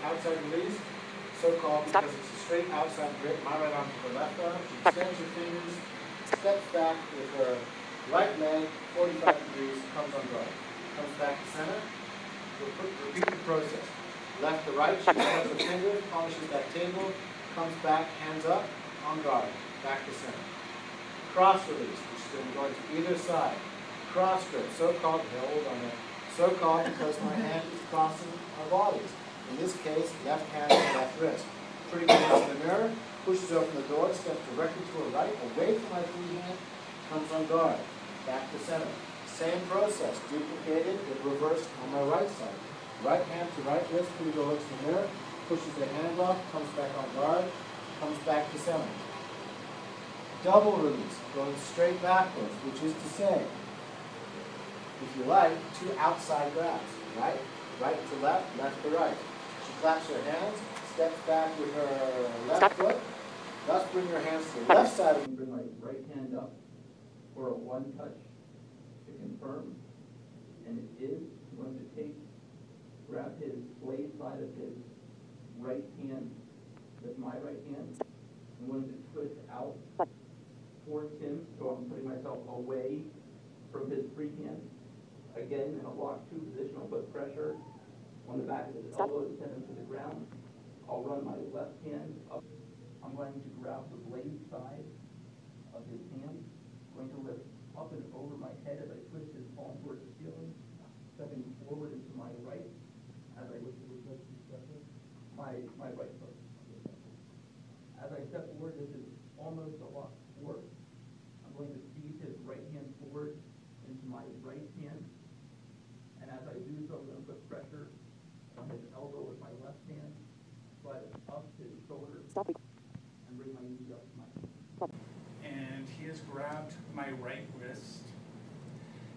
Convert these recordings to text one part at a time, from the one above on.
outside release, so-called because it's a straight outside grip, my right arm to the left arm. She extends her fingers, steps back with her right leg, 45 degrees, comes on guard. Comes back to center. Repeat the process. Left to right, she extends her fingers, polishes that table, comes back, hands up, on guard, back to center. Cross release, which is going to either side. Cross grip, so-called, hold on there, so-called because my hand is crossing our bodies. In this case, left hand and left wrist. Pretty good into the mirror, pushes open the door, steps directly to her right, away from my free hand, comes on guard, back to center. Same process, duplicated but reversed on my right side. Right hand to right wrist, pretty good looks in the mirror, pushes the hand off, comes back on guard, comes back to center. Double release, going straight backwards, which is to say, if you like, two outside grabs, right? Right to left, left to right. She claps her hands, steps back with her left foot, thus bring her hands to the left side and bring my right hand up for a 1-touch to confirm. And it is going to grab his blade side of his right hand with my right hand. I'm going to twist out towards him, so I'm putting myself away from his free hand. Again, in a lock 2 position, I'll put pressure on the back of his elbow to send him to the ground. I'll run my left hand up. I'm going to grab the blade side of his hand. I'm going to lift up and over my head as I twist his palm towards the ceiling, stepping forward into my right as I lift my right foot. As I step forward, this is almost a lock 4. I'm going to feed his right hand forward into my right hand. And as I do so, I'm going to put pressure on his elbow with my left hand, slide it up his shoulder, and bring my knee up to my knee. And he has grabbed my right wrist,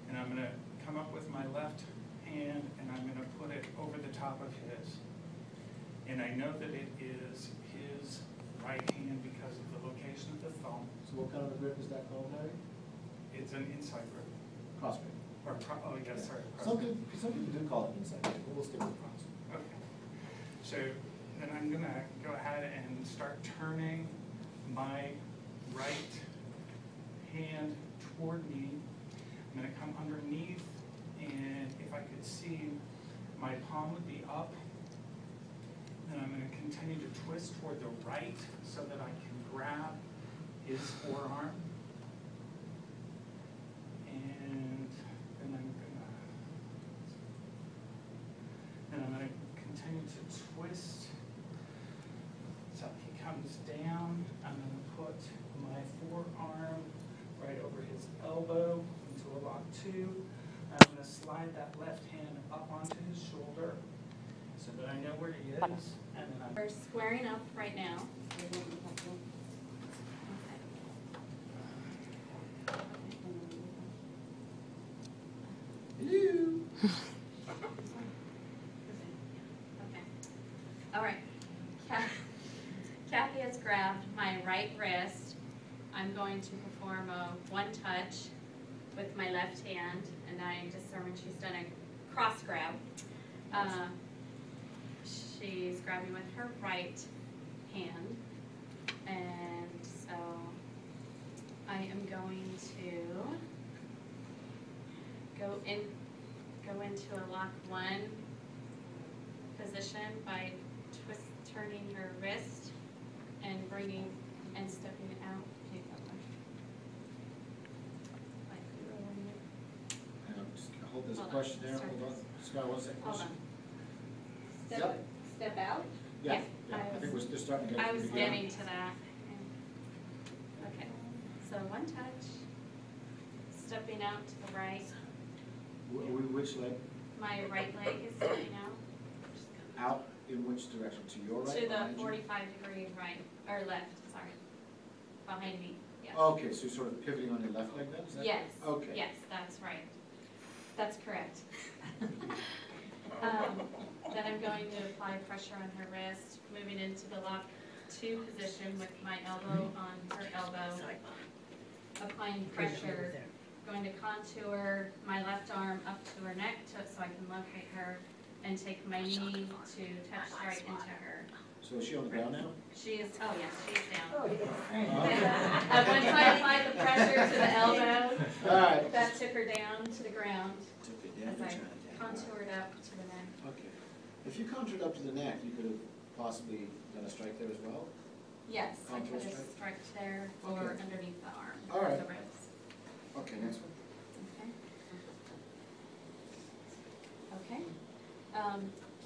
and I'm going to come up with my left hand, and I'm going to put it over the top of his. And I know that it is his right hand because of the location of the thumb. So what kind of a grip is that called, Larry? It's an inside grip. Cross grip. Or, oh, yes, sorry. Some people do call it inside grip, but we'll stick with cross. Okay. So then I'm going to go ahead and start turning my right hand toward me. I'm going to come underneath, and if I could see, my palm would be up. Then I'm going to continue to twist toward the right so that I can grab his forearm. And then I'm going to continue to twist so he comes down. I'm going to put my forearm right over his elbow into a lock 2. I'm going to slide that left hand up onto his shoulder so that I know where he is. And then We're squaring up right now. You. Okay. All right. Kathy has grabbed my right wrist. I'm going to perform a 1-touch with my left hand, and I determined she's done a cross grab. She's grabbing with her right hand, and so I am going to go into a lock 1 position by turning her wrist and bringing and stepping it out. Take that one. Just hold this question there. Hold on. Scott, what's that question? Hold on. Step out? Yeah. Yeah, I think we're just starting to get I was together. getting to that. Okay. So 1 touch. Stepping out to the right. Which leg? My right leg is stepping out. Out in which direction? To your right? To the behind you? 45-degree right, or left, sorry. Behind me, yes. Okay, so you're sort of pivoting on your left leg then? Is that Yes. Okay. Yes, that's right. That's correct. Then I'm going to apply pressure on her wrist, moving into the lock 2 position with my elbow on her elbow. Applying pressure, going to contour my left arm up to her neck so I can locate her, and take my knee to touch right into her. So is she on the ground now? She is, oh yes, she's down. Okay. Once I applied the pressure to the elbow, All right. that took her down to the ground Took it down as and I tried to- contoured up to the neck. Okay. If you contoured up to the neck, you could have possibly done a strike there as well? Yes, I Contour could have strike? striked there or Okay. underneath the arm, All right. the ribs. Okay, next one. Okay.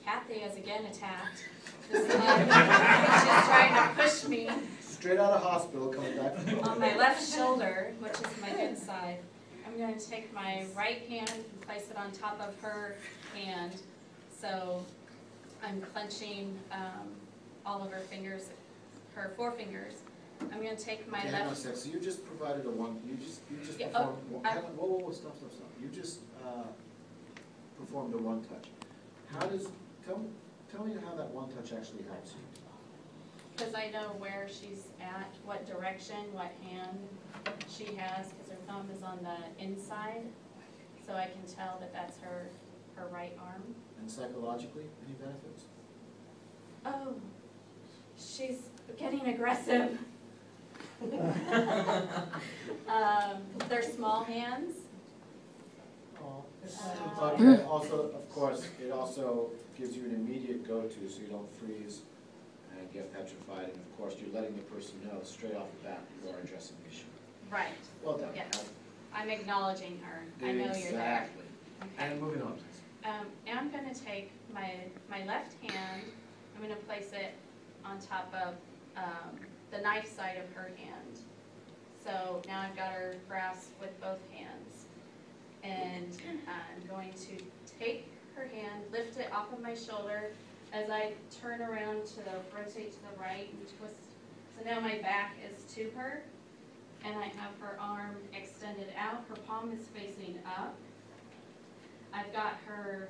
Kathy is again attacked. This time, she's trying to push me Straight out of hospital, coming back from on my left shoulder, which is my good side. I'm going to take my right hand and place it on top of her hand. So I'm clenching all of her fingers, her forefingers. I'm going to take my Okay, hang on a left. sec. So you just provided a one, you just Yeah, performed, I- hang on, whoa, stop. You just performed a one touch. How does, tell me how that one touch actually helps you. Because I know where she's at, what direction, what hand she has, because her thumb is on the inside. So I can tell that that's her right arm. And psychologically, any benefits? Oh, she's getting aggressive. They're small hands. Okay, also, of course, it also gives you an immediate go-to, so you don't freeze and get petrified, and of course, you're letting the person know straight off the bat you are addressing the issue. Right. Well done. Yes. I'm acknowledging her. I know you're there. Exactly. Okay. And moving on, please. And I'm going to take my left hand, I'm going to place it on top of the knife side of her hand. So now I've got her grasped with both hands. And I'm going to take her hand, lift it off of my shoulder as I turn around to rotate to the right and twist. So now my back is to her, and I have her arm extended out. Her palm is facing up. I've got her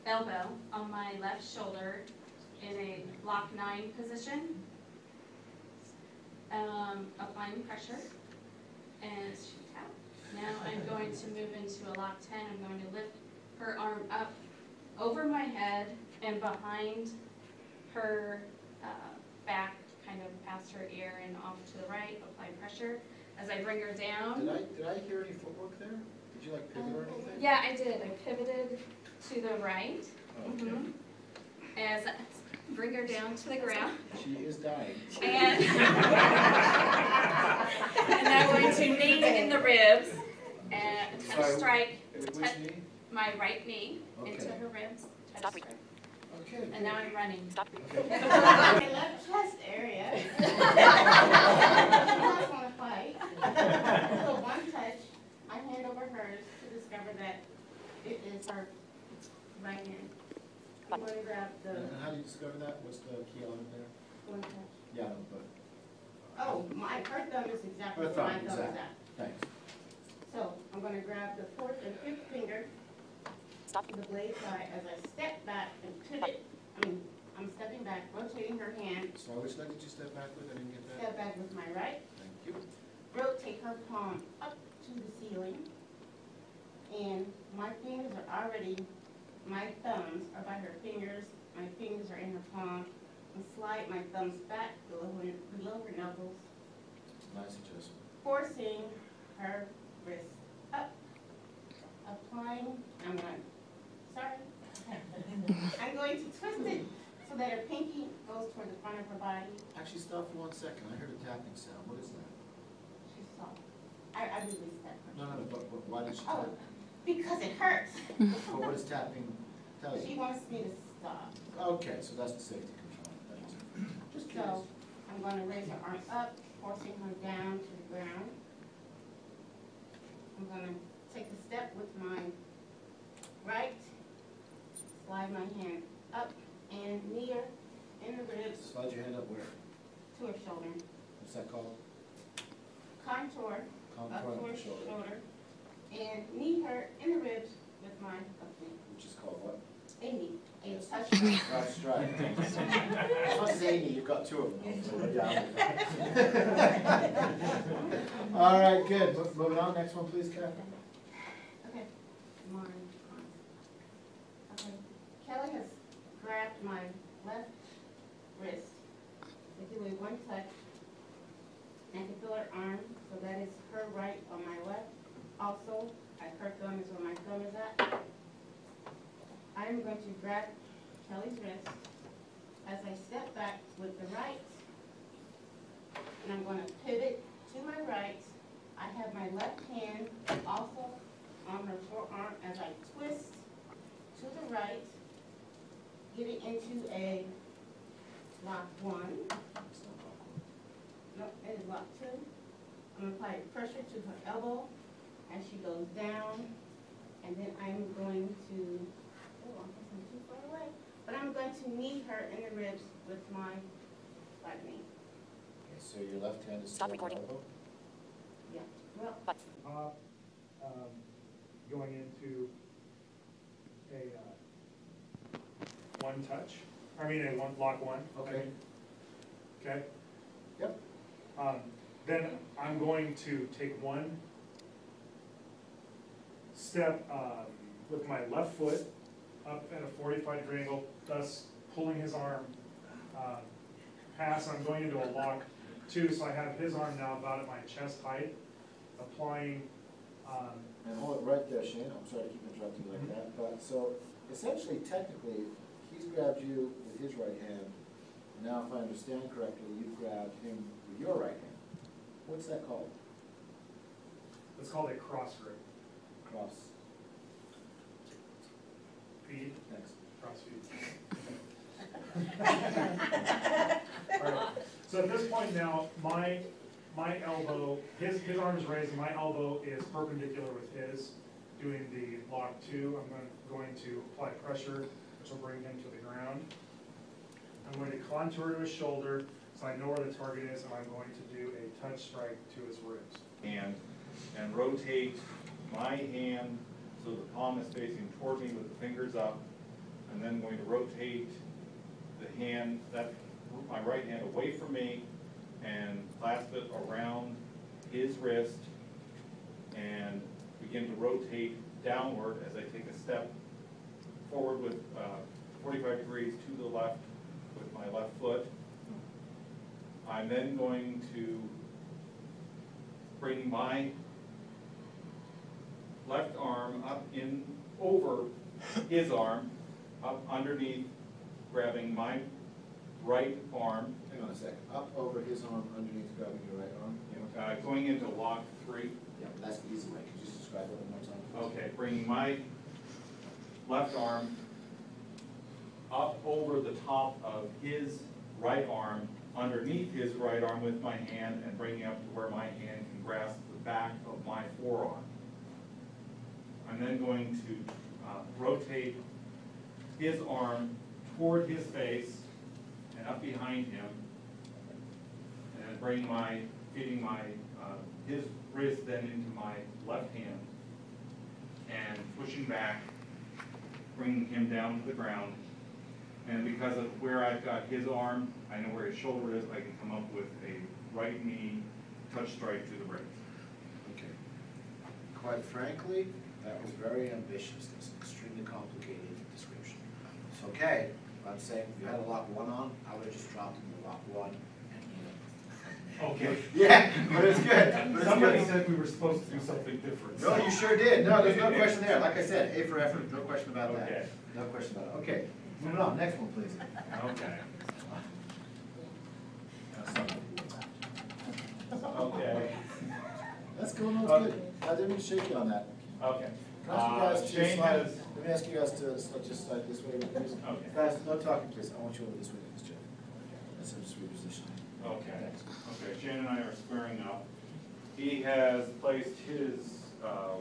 elbow on my left shoulder in a lock 9 position, applying pressure, and she's out. Now I'm going to move into a lock 10. I'm going to lift her arm up over my head and behind her back, kind of past her ear and off to the right, apply pressure. As I bring her down. Did I hear any footwork there? Did you like pivot or anything? Yeah, I did. I pivoted to the right. Okay. As I bring her down to the ground. She is dying. And I'm going to knee in the ribs and touch Sorry, strike Which knee? my right knee into Okay. her ribs. Touch strike. Okay. And now I'm running. Okay. My left chest area. I don't want to fight. So one touch, I hand over hers to discover that it is her right hand. I'm going to grab the And how do you discover that? What's the key element there? one touch. Yeah, but, Oh, her thumb is exactly Her where my thumb, thumb is exactly. at. thanks. So I'm going to grab the 4th and 5th finger, the blade side, as I step back and pivot. I'm stepping back, rotating her hand, So which leg did you step back with? I didn't get that. step back with my right, Thank you. rotate her palm up to the ceiling, and my fingers are already, my thumbs are by her fingers, my fingers are in her palm, and slide my thumbs back below her knuckles, Nice adjustment. forcing her wrist up, applying, I'm going to twist it so that her pinky goes toward the front of her body. Actually, stop for 1 second. I heard a tapping sound. What is that? She's soft. I released that first. No, but why did she Oh, tap? because it hurts. But what does tapping tell She you? wants me to stop. Okay, so that's the safety control. That is it. Just curious. So I'm going to raise her arm up, forcing her down to the ground. I'm going to take a step with my right, slide my hand up and knee her in the ribs Slide your hand up where? to her shoulder. What's that called? Contour up Contour to of her the shoulder. shoulder. And knee her in the ribs with my left knee. Which is called what? A knee, a touch. That's right. As much as A knee, you've got 2 of them. So, yeah. All right, good. Moving on. Next one, please, Kathy. Okay. Mine. grabbed my left wrist. I do a 1Touch. And I can feel her arm, so that is her right on my left. Also, her thumb is where my thumb is at. I am going to grab Kelly's wrist as I step back with the right, and I'm going to pivot to my right. I have my left hand also on her forearm as I twist to the right, getting into a lock 1. No, it is lock 2. I'm going to apply pressure to her elbow as she goes down, and then I'm going to, oh, I'm pressing too far away, but I'm going to knee her in the ribs with my right knee. Okay, so your left hand is still on the elbow? Yeah, well, Going into a 1Touch, lock 1. Okay. Okay? Yep. Then I'm going to take one step with my left foot up at a 45-degree angle, thus pulling his arm past. I'm going into a lock 2, so I have his arm now about at my chest height, applying. And hold it right there, Shane. I'm sorry to keep interrupting you like that. But so essentially, technically, he's grabbed you with his right hand. Now, if I understand correctly, you've grabbed him with your right hand. What's that called? It's called a cross grip. Cross. Feed. Thanks. Cross feed. All right. So at this point now, my elbow, his arm is raised, and my elbow is perpendicular with his, doing the lock 2. I'm going to apply pressure, which will bring him to the ground. I'm going to contour to his shoulder, so I know where the target is, and I'm going to do a touch strike to his ribs. And rotate my hand so the palm is facing toward me with the fingers up, and then going to rotate the hand, my right hand away from me, and clasp it around his wrist, and begin to rotate downward as I take a step forward with 45 degrees to the left with my left foot. I'm then going to bring my left arm up in over his arm, up underneath, grabbing my right arm. Hang on a second. Up over his arm, underneath, grabbing your right arm. Going into lock 3. Yeah, that's the easy way. Could you just describe it one more time, please? Okay, bringing my left arm up over the top of his right arm, underneath his right arm with my hand, and bringing up to where my hand can grasp the back of my forearm. I'm then going to rotate his arm toward his face and up behind him, and feeding his wrist then into my left hand, and pushing back, bringing him down to the ground. And because of where I've got his arm, I know where his shoulder is, I can come up with a right knee touch strike to the ribs. Okay. Quite frankly, that was very ambitious. That's an extremely complicated description. It's okay. I'm saying if you had a lock 1 on, I would have just dropped him to lock 1 and Okay. Yeah, but it's good. But it's Somebody good. said we were supposed to do something different. No, you sure did. No, there's no question there. Like I said, A for effort, no question about that. Okay. No question about it. Okay, moving on. Next one, please. Okay. Okay. That's cool. No, it's good. I didn't mean to shake you on that. Okay. Can I ask you guys to Shane slide? has, Let me ask you guys to just slide this way, please. Okay. Guys, no talking, please. I want you over this way, please, Jeff. Let's just reposition. okay. Thanks. Okay, Shane and I are squaring up. He has placed his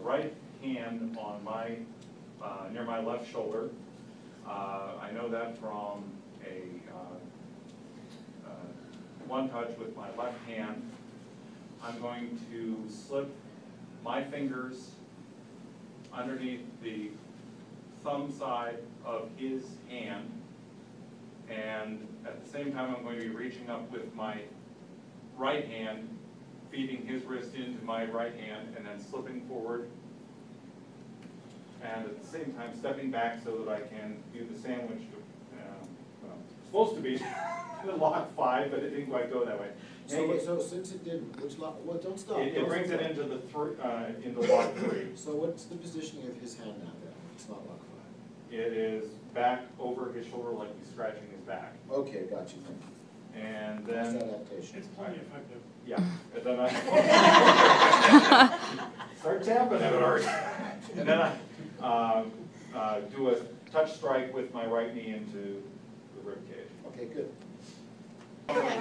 right hand on my, near my left shoulder. I know that from a 1Touch with my left hand. I'm going to slip my fingers underneath the thumb side of his hand, and at the same time I'm going to be reaching up with my right hand, feeding his wrist into my right hand, and then slipping forward, and at the same time stepping back so that I can do the sandwich supposed to be lock 5, but it didn't quite go that way. So since it didn't, which lock, well, don't stop. It brings it into the into lock 3. So what's the positioning of his hand now then? It's not lock 5. It is back over his shoulder like he's scratching his back. Okay, got you, thank you. And Nice then, adaptation. It's plenty effective. yeah, and then I start tapping it hard. And then I do a touch strike with my right knee into the rib cage. Okay, good. All right,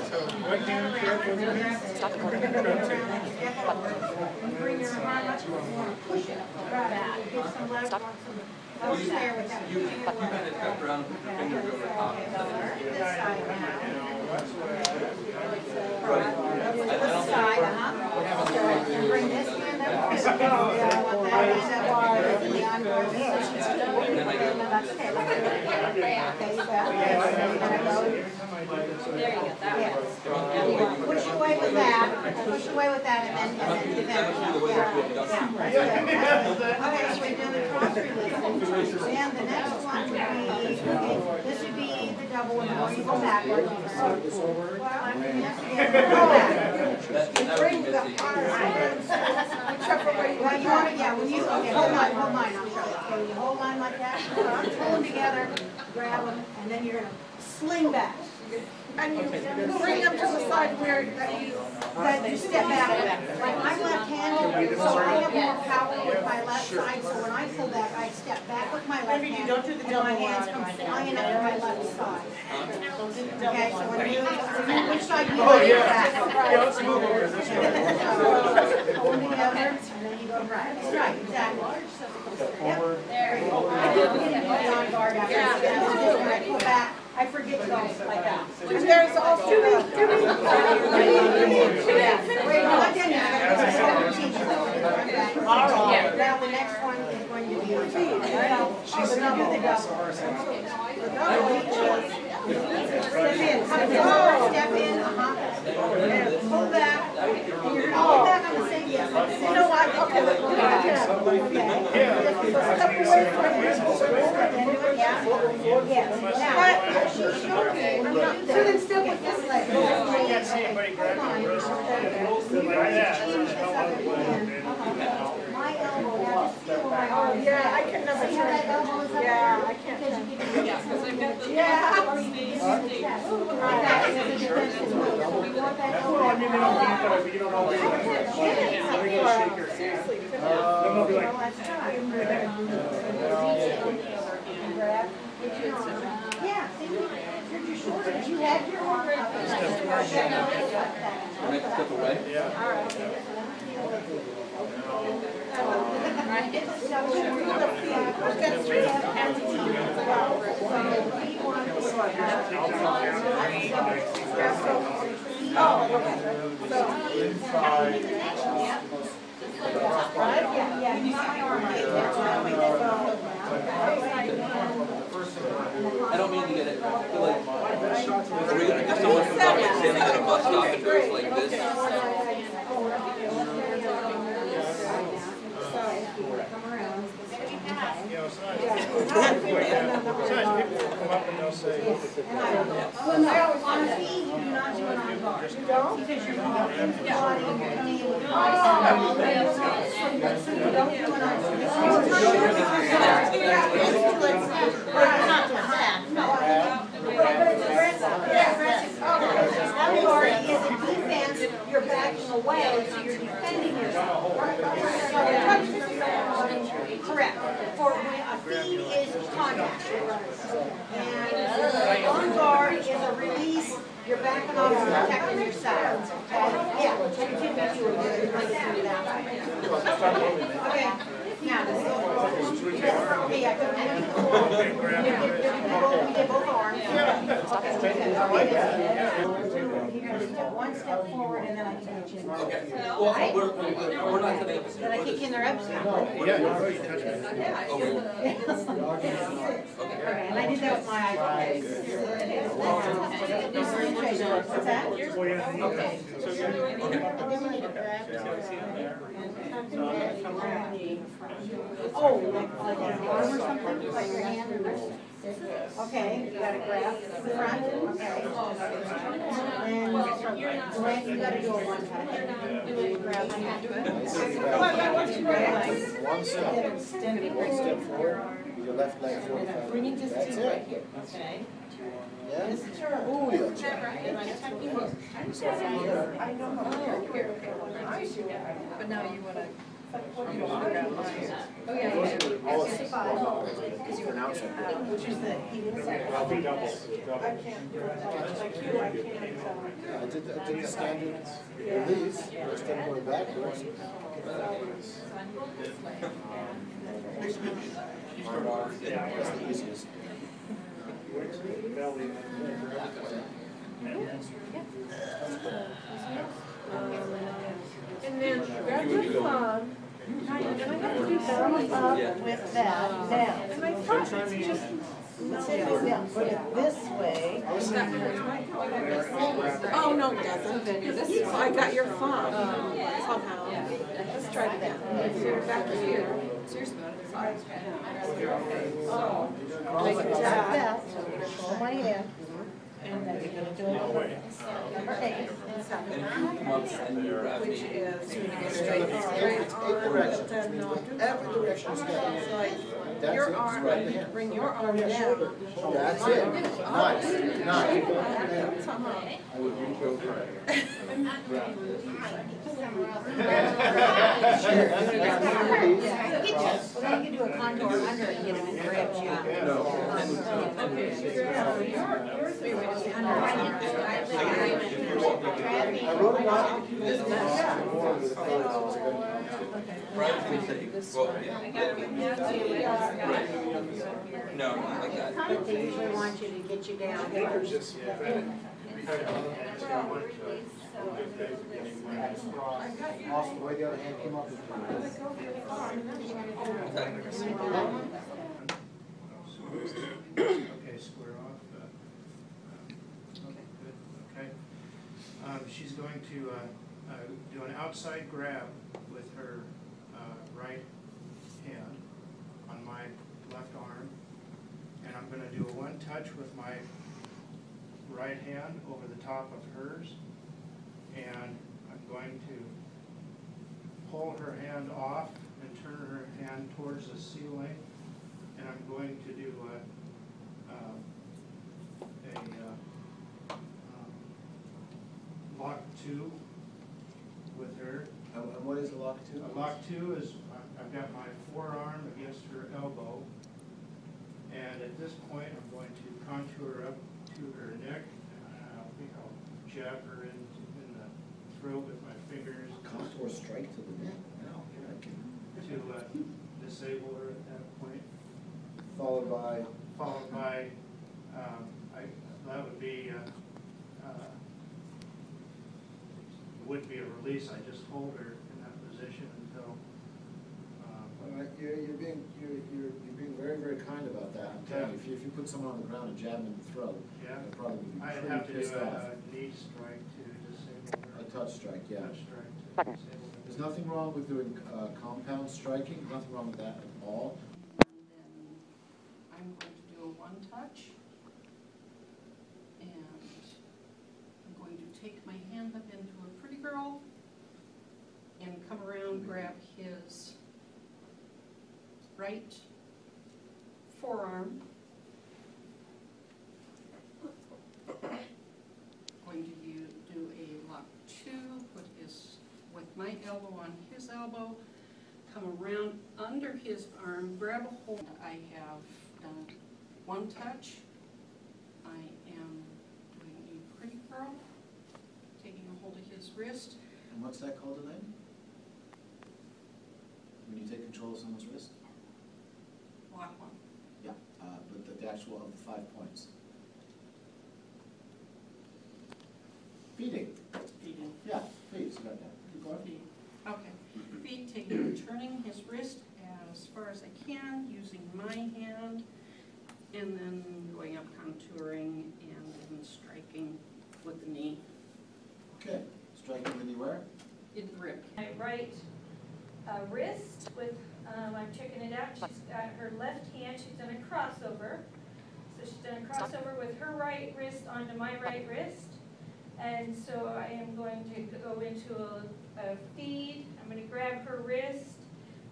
so right hand, careful. Stop recording. Bring your arm up, push it back, give some leverage. Stop. Oh, there with that. You kind of cut around with your fingers over top. This side now. Right. This side, bring this hand up. Yeah, I want that hand up. The ongoing position. That's okay. Okay, you got it. There you go, that Yes. one. Push away with that, push away with that, and then defend. Yeah. Okay, so we've done the cross release. Then the next one would be, this would be the double one, where you go backwards. Well, yes, Bring the well, you want to, yeah, when you, okay, hold on, I'll show you. Okay, you hold on like that, pull them together, grab them, and then you're gonna sling back. And you bring them to the side where that you step back. Like I'm left-handed, so I have more power with my left side, so when I pull back, I step back with my left hand, and my hands come flying up to my left side. Okay, so when you, which side do you want to go back? Yeah, let's move over this way. Hold together, and then you go right. That's right, exactly. Forward. There you go. I do get on guard after I pull back. I forget to go like that. And there's also wait, not done yet. All right. Now the next one is going to be your feet. She's going to do the double. Step in, come down, step in, pull back. And you're gonna pull back on the same, yes. You know what? Okay, let's go back. Okay. Step away from this. Yeah. Yes. Now, she showed me when you do that. So then step with this leg. I can't see anybody grabbing the wrist. Change this up again. My elbow, now just feel my arm. Yeah, I can never See how that elbow is up there? Yeah, I can't. Because you can Yeah, because I've got the. yeah. Or you can use the chest. Like that is a defensive move. So we want that elbow. Well, I mean, they don't need that, but you don't always. Let me go shake her. Seriously, Then they'll be like, Well, that's right. Grab. Get your arm. Yeah, see, you did your shoulders. You had your arm up. Next step away. yeah. All right. I don't mean to get it. Are we gonna get someone from public standing at a bus stop and goes like this? You know, sometimes people come up and they'll say, On the feet, you do not do an arm bar. You don't? Because you're going into the body and you're coming in with your eyes. So you don't do an arm bar. But it's aggressive. Yeah, aggressive. Arm bar is a defense. You're backing away, so you're defending yourself. Correct. For when a feed is contact. And arm bar is a release. You're backing off and protecting yourself. Yeah, continue to do that. Okay. Now, this is okay, yeah, go ahead. We did both arms. You're going to step one step forward and then I can get you. Okay. Well, we're not setting up a Then I kick in their reps now. yeah, you touch me. Okay, and I did that was my idea. What's that? Okay. Oh, like an arm or something, like your hand? Okay, you gotta grab the front, okay. And Grant, you gotta do a one touch. Grab my hand. One step forward, with your left leg forward. Bringing just That's two right it. here, okay? Yeah? This turn. Oh, yeah. And I'm tucking this. I know how to But now you wanna, you don't wanna grab mine. Oh, yeah, Those yeah. are all because you pronounce it. which is the heating side. I'll be double. I can't, like you, I can't, I did the standard release, instead of going backwards. That's the easiest. and then grab your thumb, and I have to do thumb up with that down. And I thought it's just, Put it this way. Oh, no, it doesn't. I got your phone somehow. Let's try that. So you're back here. So you're supposed to. Like that, hold my hand. And then you're gonna do another. Number 8. And you come up and you grab me. Which is Eight directions, which means whatever direction you step. That's your it, arm, just right the hand. bring your arm down. That's it. Nice, nice. Somehow. Well, then you can do a contour under it, you know, and grab you. No. I wrote it out. Brian's gonna say, well, yeah. Right. No, not like that. They usually want you to get you down. Awesome, the way the other hand came up is pretty good. Okay, square off. Okay, good, okay. She's going to do an outside grab with her right hand on my left arm. And I'm going to do a one touch with my right hand over the top of hers. And I'm going to pull her hand off and turn her hand towards the ceiling. And I'm going to do lock 2 with her. And what is a lock two? Lock 2 is, I've got my forearm against her elbow. And at this point, I'm going to contour up to her neck. I think I'll jab her in the throat with my fingers. Contour strike to the neck. No, you're not kidding. To disable her at that point. Followed by, that would be, would be a release. I just hold her in that position until. you're being very, very kind about that. I'm telling you, if you put someone on the ground and jab them in the throat, Yeah. they'll probably be I'd pretty have to do pissed off. a knee strike to disable her. A touch strike, yeah. Touch strike to disable her. There's nothing wrong with doing compound striking, nothing wrong with that at all. And then I'm going to do a one touch. And I'm going to take my hand up into a pretty girl and come around, grab his right forearm. Going to do a lock 2, with my elbow on his elbow, come around under his arm, grab a hold. I have done one touch. I am doing a pretty girl, taking a hold of his wrist. And what's that called again? When you take control of someone's wrist? Lock 1. Yeah, but the actual of the 5 points. Feeding. Feeding. Yeah, please, you got that. Keep going. Feet. Okay. Feet, taking and turning his wrist as far as I can, using my hand, and then go contouring and then striking with the knee. Okay, striking the knee where? In the rib. My right wrist with, I'm checking it out, she's got her left hand, she's done a crossover. So she's done a crossover with her right wrist onto my right wrist. And so I am going to go into a feed. I'm going to grab her wrist.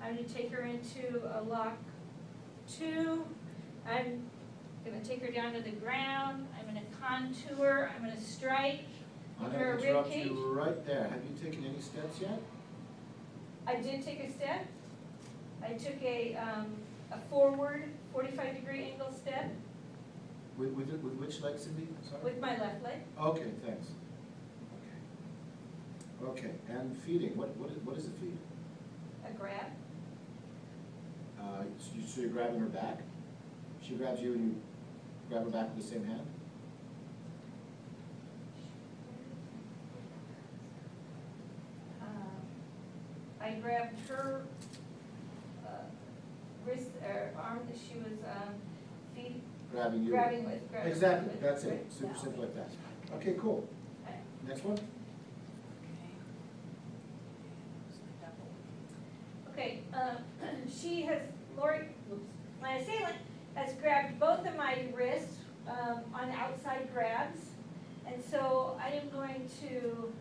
I'm going to take her into a lock 2. I'm going to take her down to the ground. I'm going to contour. I'm going to strike I'm into going her to rib interrupt cage. you right there. Have you taken any steps yet? I did take a step. I took a forward 45-degree angle step With which leg, Cindy? Sorry? with my left leg. Okay, thanks. Okay. Okay, and feeding, what is a feed? A grab. So you're grabbing her back? She grabs you and you grab her back with the same hand? I grabbed her wrist, arm that she was Grabbing you? grabbing with. Exactly, with- that's it, with- super no. simple like that. Okay, cool. Okay. Next one? Okay, she has, my assailant has grabbed both of my wrists on outside grabs. And so I am going to,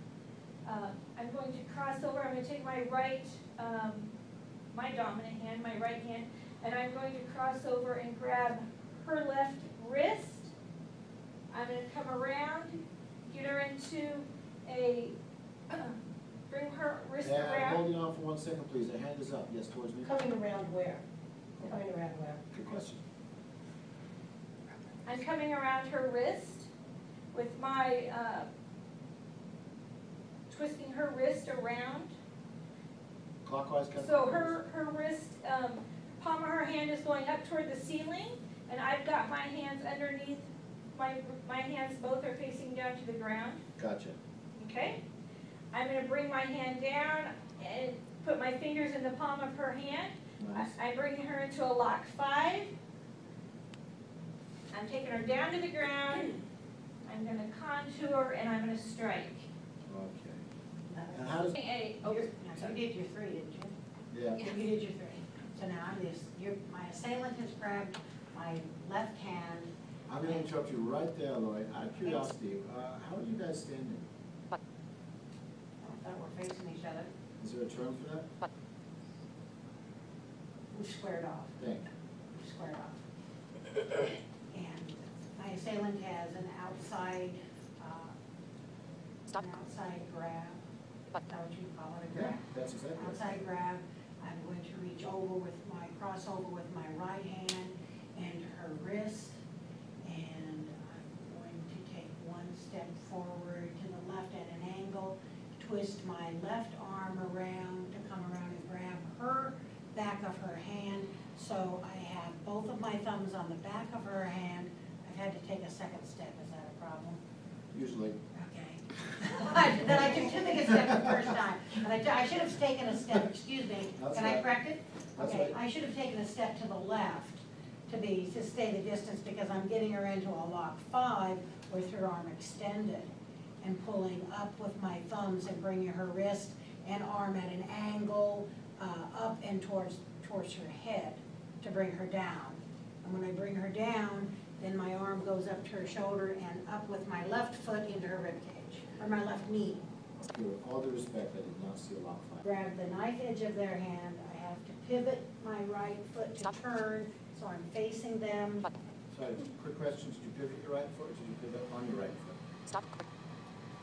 cross over, I'm going to take my right, my dominant hand, my right hand, and I'm going to cross over and grab her left wrist. I'm going to come around, get her into a, bring her wrist And around. holding on for 1 second, please. The hand is up. Yes, towards me. Coming around where? Coming around where? Good question. I'm coming around her wrist with my, twisting her wrist around. Clockwise, counterclockwise. So her wrist, palm of her hand is going up toward the ceiling, and I've got my hands underneath, my hands both are facing down to the ground, Gotcha. okay? I'm gonna bring my hand down and put my fingers in the palm of her hand. Nice. I'm bringing her into a lock 5. I'm taking her down to the ground. I'm gonna contour and I'm gonna strike. Okay. And how does, You did your 3, didn't you? yeah, You did your 3. So now I'm just, my assailant has grabbed my left hand. I'm gonna interrupt you right there, Lloyd. Out of curiosity, how are you guys standing? I thought we're facing each other. Is there a term for that? We squared off. Thank you. We squared off. And my assailant has an outside grab. Is that what you call it, a Yeah, grab? that's exactly right. Outside grab. I'm going to reach over with my crossover with my right hand and her wrist. And I'm going to take 1 step forward to the left at an angle, twist my left arm around to come around and grab her back of her hand. So I have both of my thumbs on the back of her hand. I've had to take a second step. Is that a problem? Usually. Okay. Then I took too big a step the first time. And I should have taken a step, excuse me. That's Can I right. correct it? That's Okay, right. I should have taken a step to the left to stay the distance because I'm getting her into a lock 5 with her arm extended and pulling up with my thumbs and bringing her wrist and arm at an angle up and towards her head to bring her down. And when I bring her down, then my arm goes up to her shoulder and up with my left foot into her rib cage, or my left knee. With all due respect, I did not see a lock 5. Grab the knife edge of their hand. I have to pivot my right foot to turn, so I'm facing them. Sorry, quick question. Did you pivot your right foot or did you pivot on your right foot?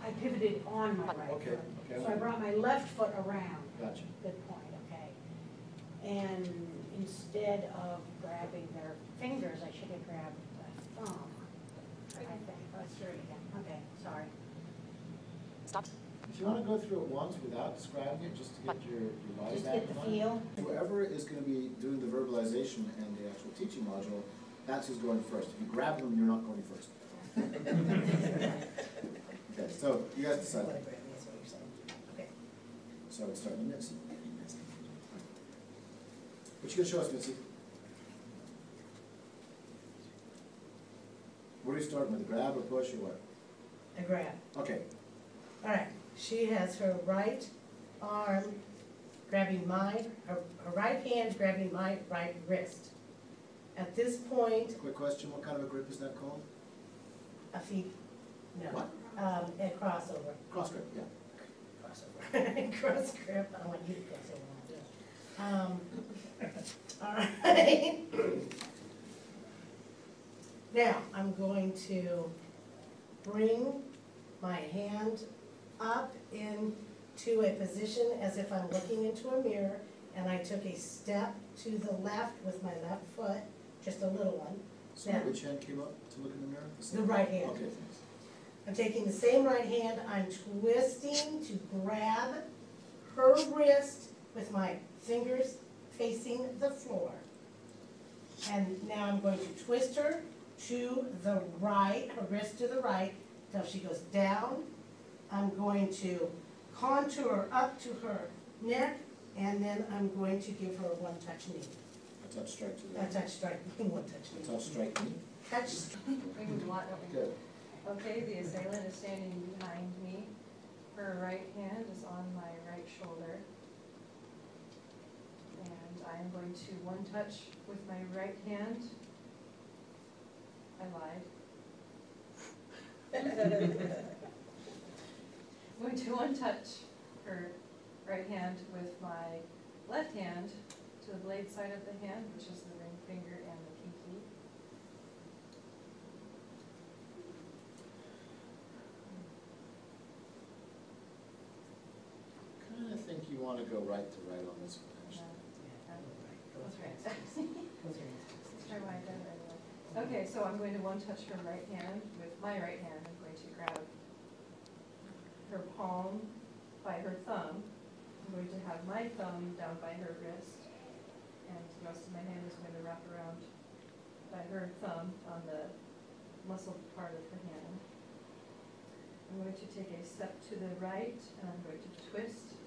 I pivoted on my right Okay, foot. okay. So I brought my left foot around. Gotcha. Good point, okay. And instead of grabbing their fingers, I should have grabbed the thumb. I think, let's do it again. Okay, sorry. If you want to go through it once without describing it, just to get your body Just back get in the line. feel. Whoever is going to be doing the verbalization and the actual teaching module, that's who's going first. If you grab them, you're not going first. Okay, so you guys decide. So it's starting next. What you gonna show us, Mitzi? Where do you start, with a grab or push or what? A grab. Okay, All right, she has her right arm grabbing her right hand grabbing my right wrist. At this point, quick question, what kind of a grip is that called? a feet, no. What? A crossover. Cross grip, yeah. Crossover. Cross grip, I want you to crossover. All right. Now, I'm going to bring my hand up into a position as if I'm looking into a mirror, and I took a step to the left with my left foot, just a little one. So Now, which hand came up to look in the mirror? the right hand. Okay, thanks. I'm taking the same right hand, I'm twisting to grab her wrist with my fingers facing the floor. And now I'm going to twist her to the right, her wrist to the right, till she goes down. I'm going to contour up to her neck, and then I'm going to give her a one-touch knee. A touch strike to the. A touch strike, one-touch A knee. touch strike knee. Touch. We move a lot, don't we? Good. Okay, the assailant is standing behind me. Her right hand is on my right shoulder. And I am going to one touch with my right hand. I lied. I'm going to one touch her right hand with my left hand to the blade side of the hand, which is the ring finger and the pinky. Kind of think you want to go right to right on this one, actually. That's right. Let's try why I did it anyway. Okay, so I'm going to one touch her right hand with my right hand. I'm going to grab her palm by her thumb. I'm going to have my thumb down by her wrist, and the rest of my hand is going to wrap around by her thumb on the muscle part of her hand. I'm going to take a step to the right, and I'm going to twist.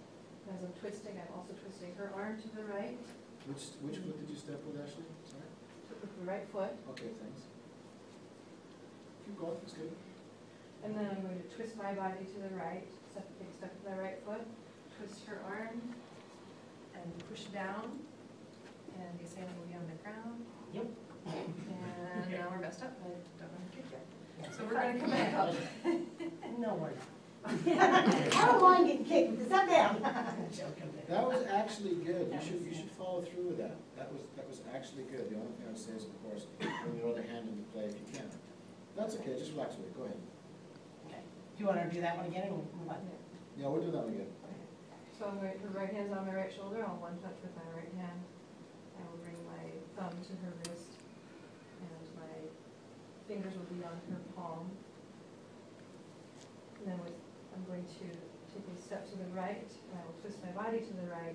As I'm twisting, I'm also twisting her arm to the right. Which foot did you step with, Ashley? Sorry? With the right foot. Okay, thanks. Keep going, that's good. And then I'm going to twist my body to the right, take a step with my right foot, twist her arm, and push down. And the assailant will be on the ground. Yep. And now we're messed up. I don't want to kick yet. So we're going to come back up. No, we're not. I don't mind getting kicked, because I'm down. I'm joking. That was actually good. You should follow through with that. That was actually good. The only thing I would say is, of course, bring your other hand into play if you can. That's okay. Just relax with it. Go ahead. Okay. Do you want to do that one again, or move on? Yeah, we'll do that one again. So I'm going, her right hand's on my right shoulder. I'll one touch with my right hand. I will bring my thumb to her wrist, and my fingers will be on her palm. And then I'm going to take a step to the right, and I will twist my body to the right.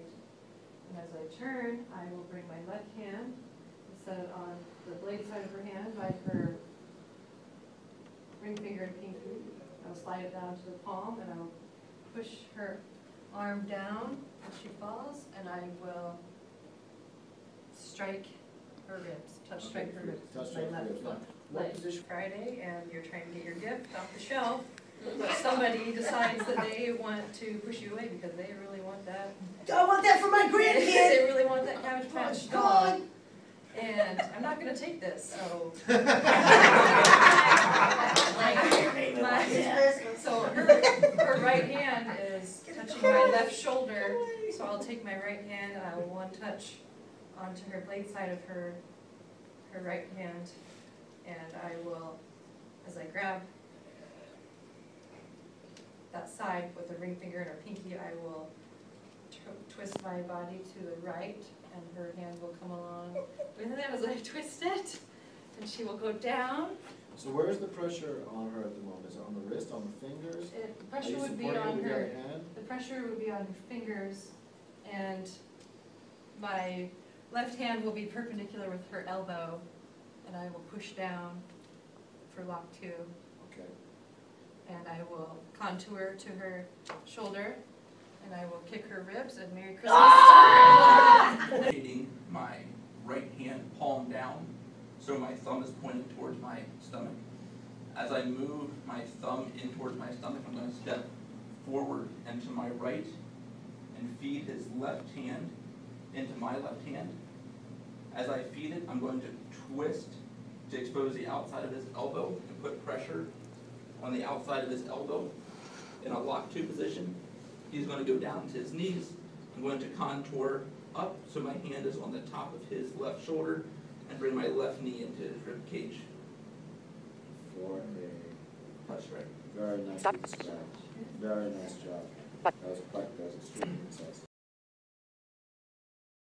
And as I turn, I will bring my left hand and set it on the blade side of her hand by her ring finger and pinky. I will slide it down to the palm, and I will push her arm down as she falls, and I will strike her ribs, strike her ribs. Touch with my strike left ribs. foot. What Like position? Friday, and you're trying to get your gift off the shelf, but somebody decides that they want to push you away because they really want that. I want that for my grandkid. They really want that Cabbage Patch God. dog. And I'm not gonna take this, so. So her right hand is touching my left shoulder, so I'll take my right hand and I will one touch onto her blade side of her right hand, and I will, as I grab that side with the ring finger and her pinky, I will twist my body to the right, and her hand will come along with it as I twist it, and she will go down. So where is the pressure on her at the moment? Is it on the wrist, on the fingers? The pressure would be on with the her. other hand? The pressure would be on her fingers, and my left hand will be perpendicular with her elbow, and I will push down for lock 2. Okay. And I will contour to her shoulder, and I will kick her ribs, and Merry Christmas to her. Rotating my right hand palm down, so my thumb is pointed towards my stomach. As I move my thumb in towards my stomach, I'm going to step forward and to my right and feed his left hand into my left hand. As I feed it, I'm going to twist to expose the outside of his elbow and put pressure on the outside of his elbow in a lock 2 position. He's going to go down to his knees. I'm going to contour up so my hand is on the top of his left shoulder and bring my left knee into his rib cage. For a Touch right. very nicely described. Very nice job. That was extremely concise.